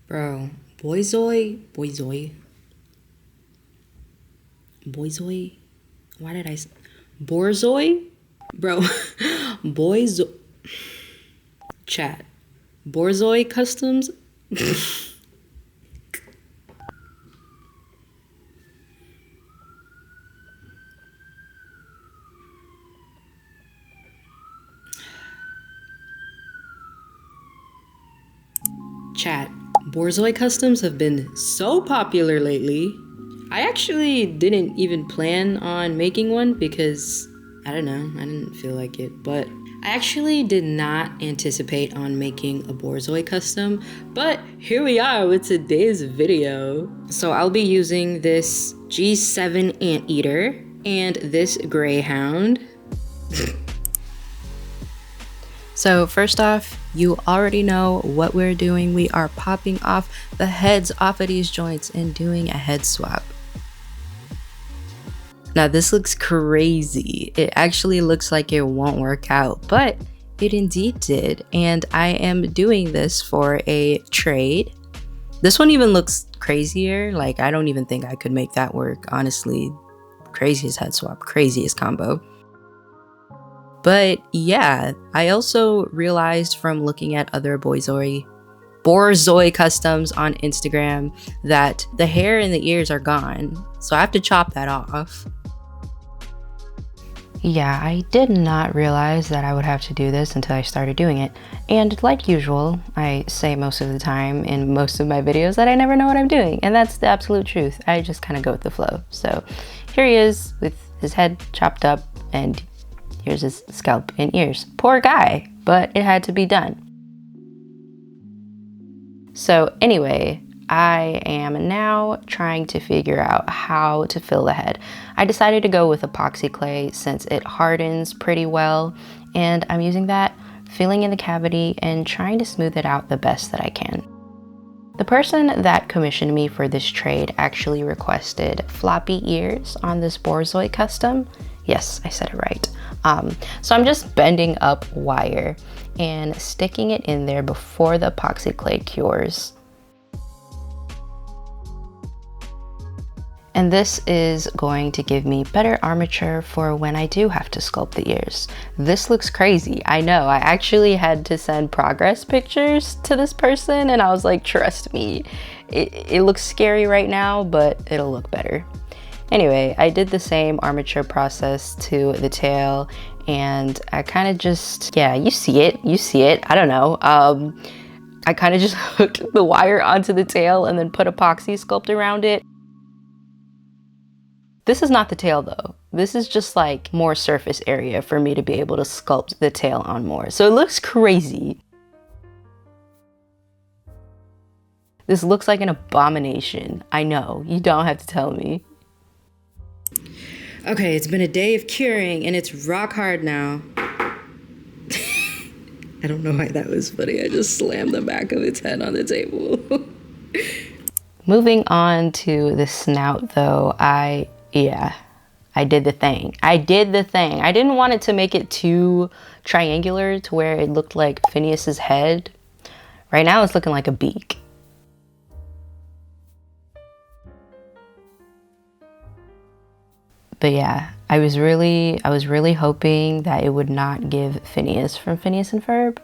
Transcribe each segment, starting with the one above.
Bro, Borzoi. Why did I say Borzoi? Bro, Borzoi. Chat. Borzoi Customs. Chat. Borzoi Customs have been so popular lately. I actually didn't even plan on making one because, I don't know, I didn't feel like it, but I actually did not anticipate on making a Borzoi custom, but here we are with today's video. So I'll be using this G7 Anteater and this Greyhound. So first off, you already know what we're doing. We are popping off the heads off of these joints and doing a head swap. Now this looks crazy. It actually looks like it won't work out, but it indeed did. And I am doing this for a trade. This one even looks crazier. Like, I don't even think I could make that work. Honestly, craziest head swap, craziest combo. But yeah, I also realized from looking at other Borzoi customs on Instagram that the hair and the ears are gone. So I have to chop that off. Yeah, I did not realize that I would have to do this until I started doing it. And like usual, I say most of the time in most of my videos that I never know what I'm doing. And that's the absolute truth. I just kind of go with the flow. So here he is with his head chopped up, and here's his scalp and ears. Poor guy, but it had to be done. So anyway, I am now trying to figure out how to fill the head. I decided to go with epoxy clay since it hardens pretty well, and I'm using that, filling in the cavity and trying to smooth it out the best that I can. The person that commissioned me for this trade actually requested floppy ears on this Borzoi custom. Yes, I said it right. So I'm just bending up wire and sticking it in there before the epoxy clay cures. And this is going to give me better armature for when I do have to sculpt the ears. This looks crazy, I know. I actually had to send progress pictures to this person and I was like, trust me, it looks scary right now, but it'll look better. Anyway, I did the same armature process to the tail, and I kind of just, yeah, you see it, I don't know. I kind of just hooked the wire onto the tail and then put epoxy sculpt around it. This is not the tail though. This is just like more surface area for me to be able to sculpt the tail on more. So it looks crazy. This looks like an abomination. I know, you don't have to tell me. Okay, it's been a day of curing and it's rock hard now. I don't know why that was funny. I just slammed the back of its head on the table. Moving on to the snout though, I did the thing. I didn't want it to make it too triangular to where it looked like Phineas's head. Right now it's looking like a beak. But yeah, I was really hoping that it would not give Phineas from Phineas and Ferb.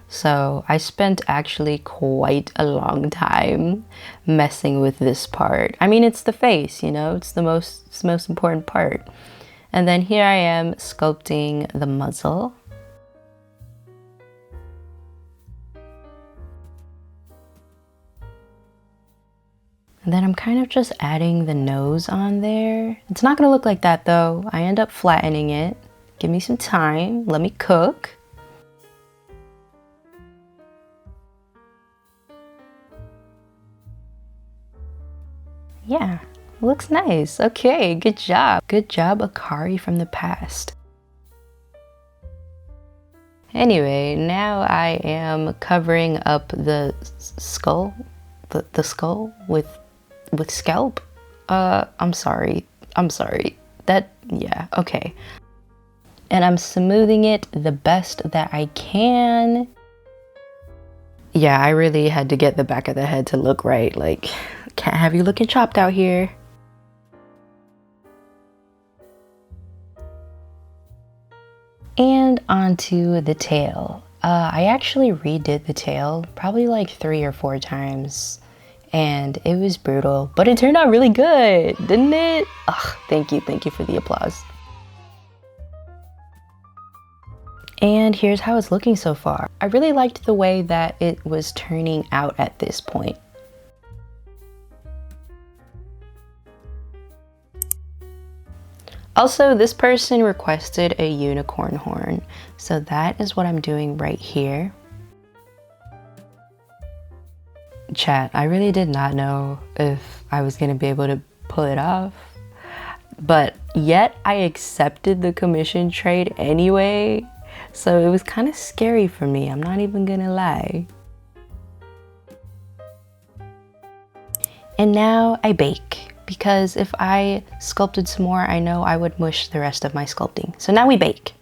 So I spent actually quite a long time messing with this part. I mean, it's the face, you know, it's the most important part. And then here I am sculpting the muzzle. And then I'm kind of just adding the nose on there. It's not gonna look like that though. I end up flattening it. Give me some time, let me cook. Yeah, looks nice. Okay, good job. Good job, Akari from the past. Anyway, now I am covering up the skull, the skull with scalp. I'm sorry. Yeah, okay. And I'm smoothing it the best that I can. Yeah, I really had to get the back of the head to look right. Like, can't have you looking chopped out here. And onto the tail. I actually redid the tail probably like 3 or 4 times, and it was brutal, but it turned out really good, didn't it? Ugh, thank you for the applause. And here's how it's looking so far. I really liked the way that it was turning out at this point. Also, this person requested a unicorn horn, so that is what I'm doing right here. Chat, I really did not know if I was gonna be able to pull it off, but yet I accepted the commission trade anyway, so it was kind of scary for me, I'm not even gonna lie. And now I bake, because if I sculpted some more, I know I would mush the rest of my sculpting. So now we bake.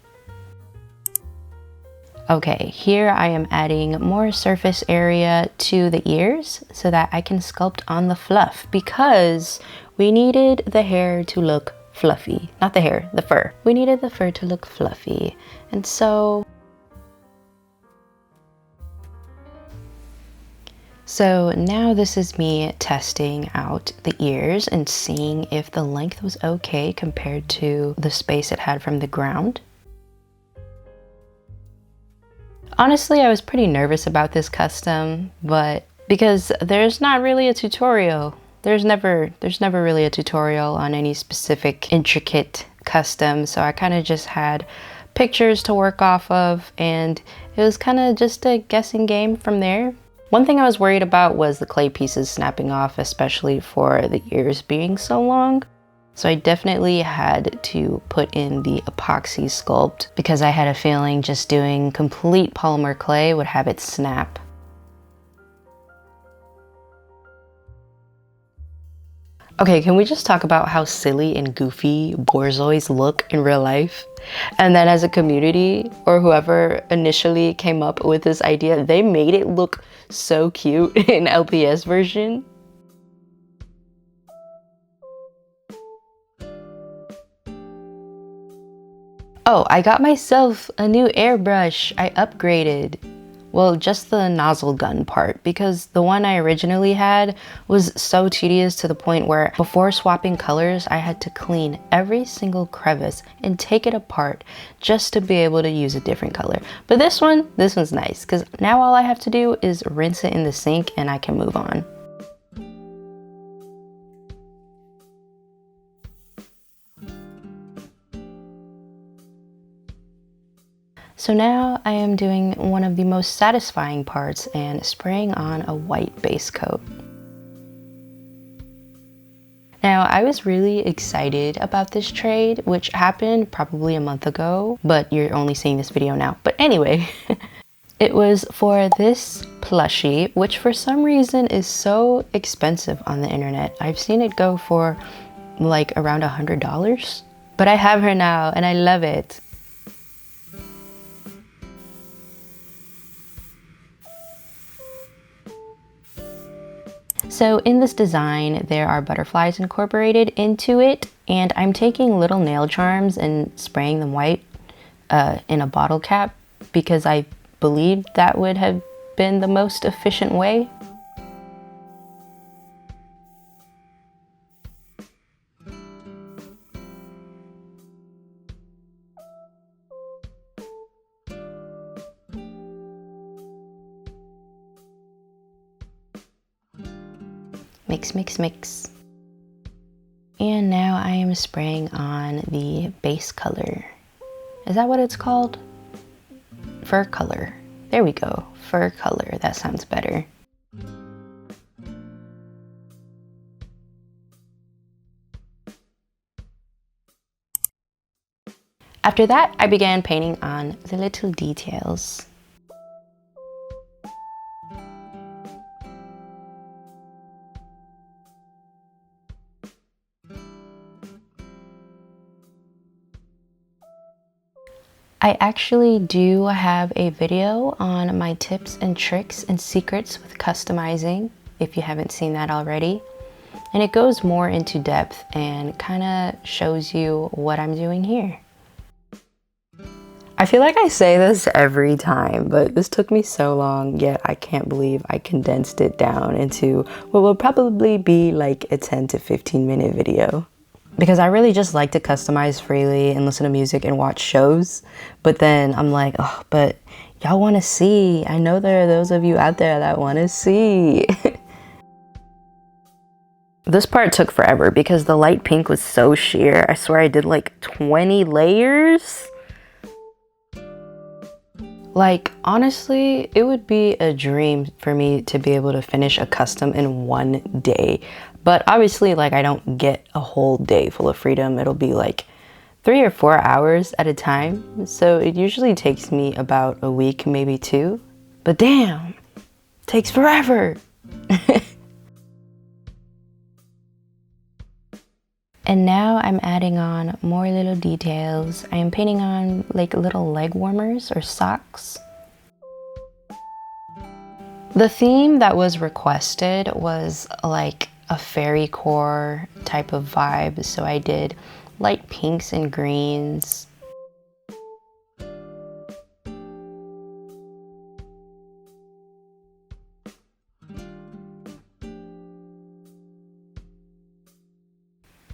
Okay, here I am adding more surface area to the ears so that I can sculpt on the fluff, because we needed the hair to look fluffy. Not the hair, the fur. We needed the fur to look fluffy. And so now this is me testing out the ears and seeing if the length was okay compared to the space it had from the ground. Honestly, I was pretty nervous about this custom, but because there's not really a tutorial. There's never really a tutorial on any specific intricate custom, so I kind of just had pictures to work off of, and it was kind of just a guessing game from there. One thing I was worried about was the clay pieces snapping off, especially for the ears being so long. So I definitely had to put in the epoxy sculpt because I had a feeling just doing complete polymer clay would have it snap. Okay, can we just talk about how silly and goofy Borzois look in real life? And then as a community, or whoever initially came up with this idea, they made it look so cute in LPS version. Oh, I got myself a new airbrush. I upgraded. Well, just the nozzle gun part, because the one I originally had was so tedious to the point where before swapping colors, I had to clean every single crevice and take it apart just to be able to use a different color. But this one's nice, because now all I have to do is rinse it in the sink and I can move on. So now I am doing one of the most satisfying parts and spraying on a white base coat. Now, I was really excited about this trade, which happened probably a month ago, but you're only seeing this video now. But anyway, it was for this plushie, which for some reason is so expensive on the internet. I've seen it go for like around $100, but I have her now and I love it. So in this design, there are butterflies incorporated into it, and I'm taking little nail charms and spraying them white in a bottle cap because I believed that would have been the most efficient way. Mix, mix, mix. And now I am spraying on the base color. Is that what it's called? Fur color. There we go. Fur color. That sounds better. After that, I began painting on the little details. I actually do have a video on my tips and tricks and secrets with customizing, if you haven't seen that already. And it goes more into depth and kind of shows you what I'm doing here. I feel like I say this every time, but this took me so long, yet I can't believe I condensed it down into what will probably be like a 10 to 15 minute video. Because I really just like to customize freely and listen to music and watch shows. But then I'm like, oh, but y'all want to see. I know there are those of you out there that want to see. This part took forever because the light pink was so sheer. I swear I did like 20 layers. Like, honestly, it would be a dream for me to be able to finish a custom in one day. But obviously, like, I don't get a whole day full of freedom. It'll be like 3 or 4 hours at a time. So it usually takes me about a week, maybe 2. But damn, it takes forever. And now I'm adding on more little details. I am painting on like little leg warmers or socks. The theme that was requested was like a fairy core type of vibe, so I did light pinks and greens.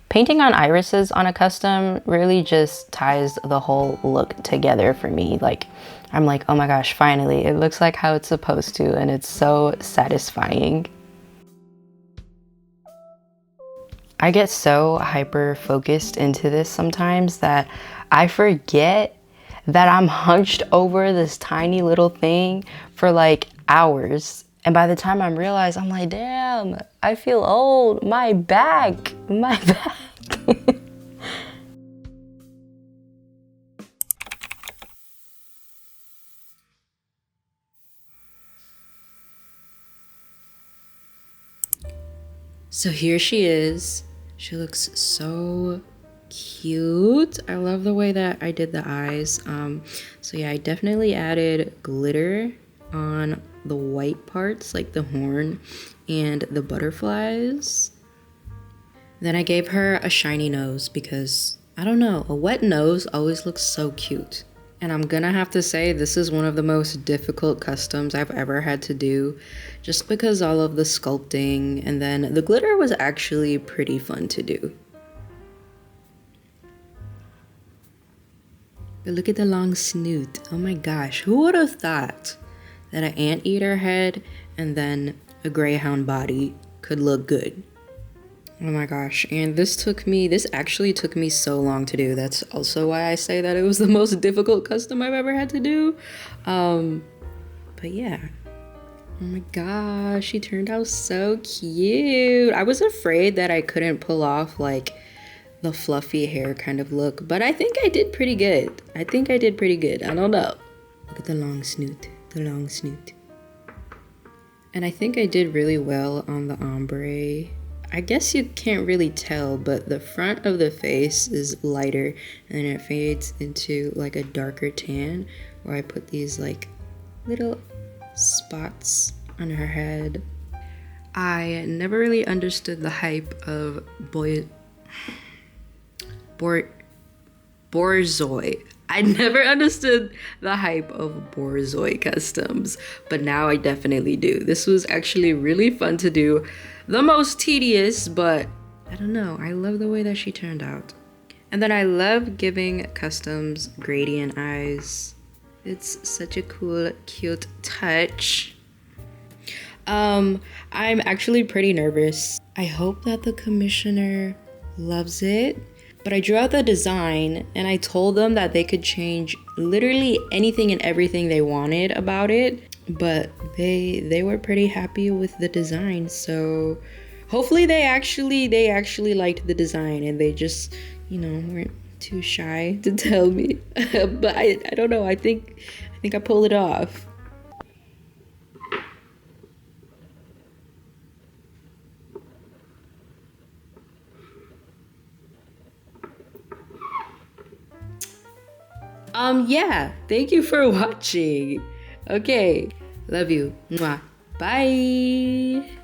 Painting on irises on a custom really just ties the whole look together for me. Like, I'm like, oh my gosh, finally, it looks like how it's supposed to, and it's so satisfying. I get so hyper focused into this sometimes that I forget that I'm hunched over this tiny little thing for like hours. And by the time I realize, I'm like, damn, I feel old. My back, my back. So here she is. She looks so cute. I love the way that I did the eyes. So yeah, I definitely added glitter on the white parts, like the horn and the butterflies. Then I gave her a shiny nose because, I don't know, a wet nose always looks so cute. And I'm gonna have to say this is one of the most difficult customs I've ever had to do, just because all of the sculpting, and then the glitter was actually pretty fun to do. But look at the long snoot. Oh my gosh, who would have thought that an anteater head and then a greyhound body could look good? Oh my gosh, and this actually took me so long to do. That's also why I say that it was the most difficult custom I've ever had to do. But yeah. Oh my gosh, she turned out so cute. I was afraid that I couldn't pull off like the fluffy hair kind of look, but I think I did pretty good. I don't know. Look at the long snoot, And I think I did really well on the ombre. I guess you can't really tell, but the front of the face is lighter and then it fades into like a darker tan where I put these like little spots on her head. I never really understood the hype of Borzoi. I never understood the hype of Borzoi customs, but now I definitely do. This was actually really fun to do. The most tedious, but I don't know. I love the way that she turned out. And then I love giving customs gradient eyes. It's such a cool, cute touch. I'm actually pretty nervous. I hope that the commissioner loves it. But I drew out the design and I told them that they could change literally anything and everything they wanted about it. But they were pretty happy with the design. So hopefully they actually liked the design and they just, weren't too shy to tell me. But I don't know. I think I pulled it off. Yeah, thank you for watching. Okay, love you. Mwah. Bye.